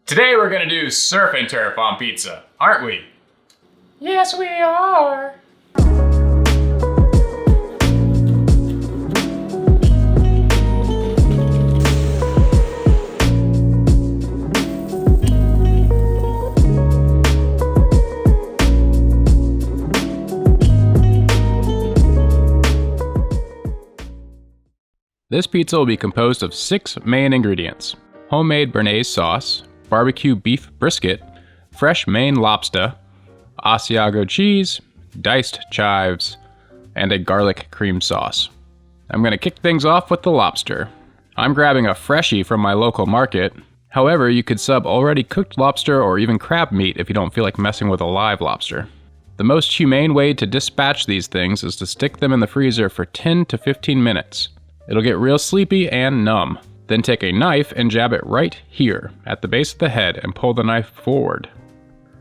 Today we're gonna do surf and turf on pizza, aren't we? Yes, we are. This pizza will be composed of 6 main ingredients: homemade béarnaise sauce, barbecue beef brisket, fresh Maine lobster, Asiago cheese, diced chives, and a garlic cream sauce. I'm going to kick things off with the lobster. I'm grabbing a freshie from my local market. However, you could sub already cooked lobster or even crab meat if you don't feel like messing with a live lobster. The most humane way to dispatch these things is to stick them in the freezer for 10 to 15 minutes. It'll get real sleepy and numb. Then take a knife and jab it right here at the base of the head and pull the knife forward.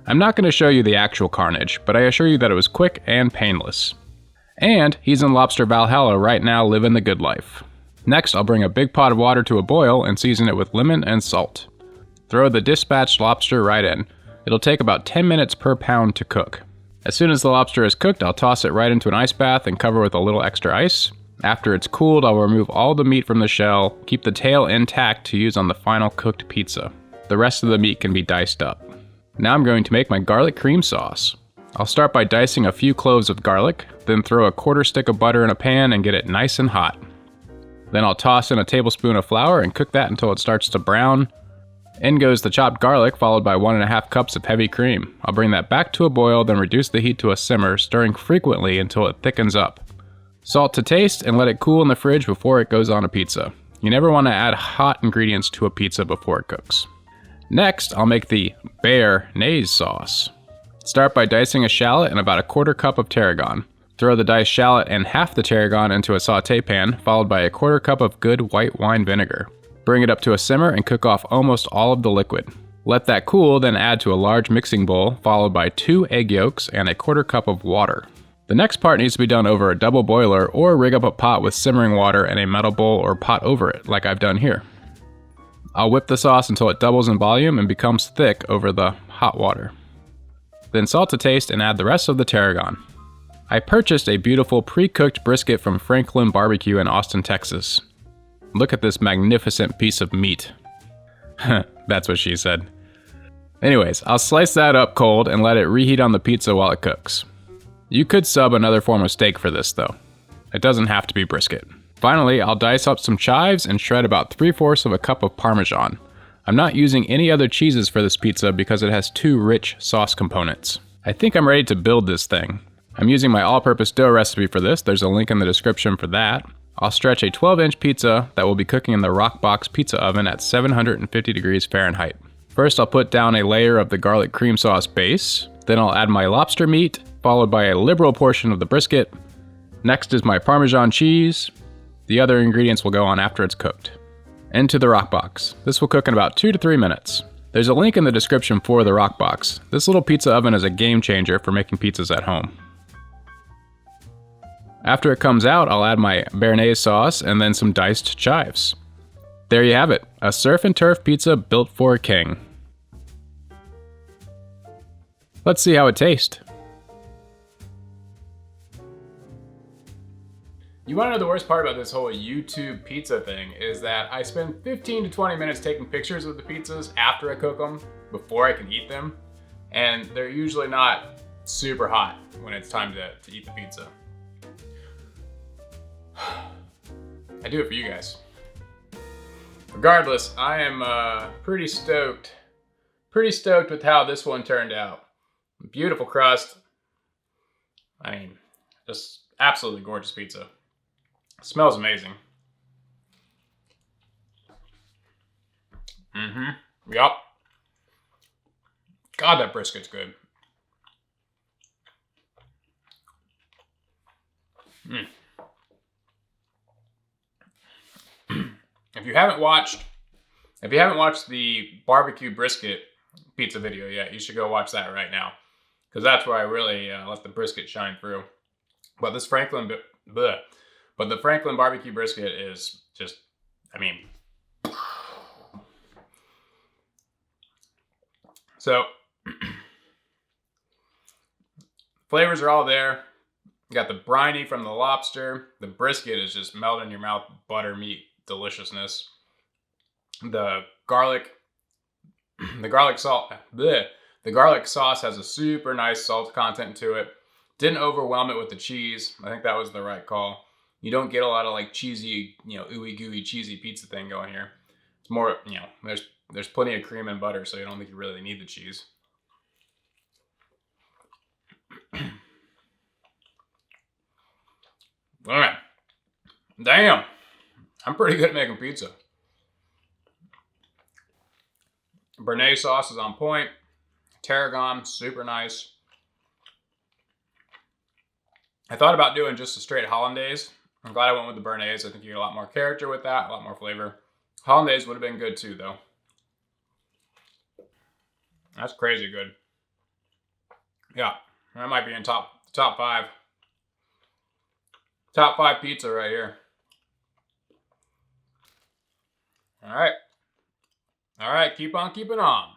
I'm not going to show you the actual carnage, but I assure you that it was quick and painless. And he's in Lobster Valhalla right now living the good life. Next, I'll bring a big pot of water to a boil and season it with lemon and salt. Throw the dispatched lobster right in. It'll take about 10 minutes per pound to cook. As soon as the lobster is cooked, I'll toss it right into an ice bath and cover with a little extra ice. After it's cooled, I'll remove all the meat from the shell, keep the tail intact to use on the final cooked pizza. The rest of the meat can be diced up. Now I'm going to make my garlic cream sauce. I'll start by dicing a few cloves of garlic, then throw a quarter stick of butter in a pan and get it nice and hot. Then I'll toss in a tablespoon of flour and cook that until it starts to brown. In goes the chopped garlic, followed by 1.5 cups of heavy cream. I'll bring that back to a boil, then reduce the heat to a simmer, stirring frequently until it thickens up. Salt to taste and let it cool in the fridge before it goes on a pizza. You never want to add hot ingredients to a pizza before it cooks. Next, I'll make the béarnaise sauce. Start by dicing a shallot and about 1/4 cup of tarragon. Throw the diced shallot and half the tarragon into a sauté pan, followed by 1/4 cup of good white wine vinegar. Bring it up to a simmer and cook off almost all of the liquid. Let that cool, then add to a large mixing bowl, followed by 2 egg yolks and 1/4 cup of water. The next part needs to be done over a double boiler or rig up a pot with simmering water and a metal bowl or pot over it, like I've done here. I'll whip the sauce until it doubles in volume and becomes thick over the hot water. Then salt to taste and add the rest of the tarragon. I purchased a beautiful pre-cooked brisket from Franklin Barbecue in Austin, Texas. Look at this magnificent piece of meat. That's what she said. Anyways, I'll slice that up cold and let it reheat on the pizza while it cooks. You could sub another form of steak for this though. It doesn't have to be brisket. Finally, I'll dice up some chives and shred about 3/4 of a cup of Parmesan. I'm not using any other cheeses for this pizza because it has 2 rich sauce components. I think I'm ready to build this thing. I'm using my all-purpose dough recipe for this. There's a link in the description for that. I'll stretch a 12-inch pizza that will be cooking in the Rockbox pizza oven at 750 degrees Fahrenheit. First, I'll put down a layer of the garlic cream sauce base. Then I'll add my lobster meat, followed by a liberal portion of the brisket. Next is my Parmesan cheese. The other ingredients will go on after it's cooked. Into the Rockbox. This will cook in about 2 to 3 minutes. There's a link in the description for the Rockbox. This little pizza oven is a game changer for making pizzas at home. After it comes out, I'll add my béarnaise sauce and then some diced chives. There you have it, a surf and turf pizza built for a king. Let's see how it tastes. You want to know the worst part about this whole YouTube pizza thing is that I spend 15 to 20 minutes taking pictures of the pizzas after I cook them, before I can eat them, and they're usually not super hot when it's time to eat the pizza. I do it for you guys. Regardless, I am pretty stoked with how this one turned out. Beautiful crust. I mean, just absolutely gorgeous pizza. Smells amazing. Yup. God, that brisket's good. If you haven't watched the barbecue brisket pizza video yet, you should go watch that right now, because that's where I really let the brisket shine through. But the Franklin barbecue brisket is just, I mean, So flavors are all there. You got the briny from the lobster. The brisket is just melt in your mouth, butter meat deliciousness. The garlic salt, bleh. The garlic sauce has a super nice salt content to it. Didn't overwhelm it with the cheese. I think that was the right call. You don't get a lot of like cheesy, ooey gooey cheesy pizza thing going here. It's more, there's plenty of cream and butter, so you don't think you really need the cheese. All right. Damn. I'm pretty good at making pizza. Béarnaise sauce is on point. Tarragon, super nice. I thought about doing just a straight hollandaise. I'm glad I went with the béarnaise. I think you get a lot more character with that, a lot more flavor. Hollandaise would have been good too, though. That's crazy good. Yeah, that might be in top 5. Top 5 pizza right here. All right. All right, keep on keeping on.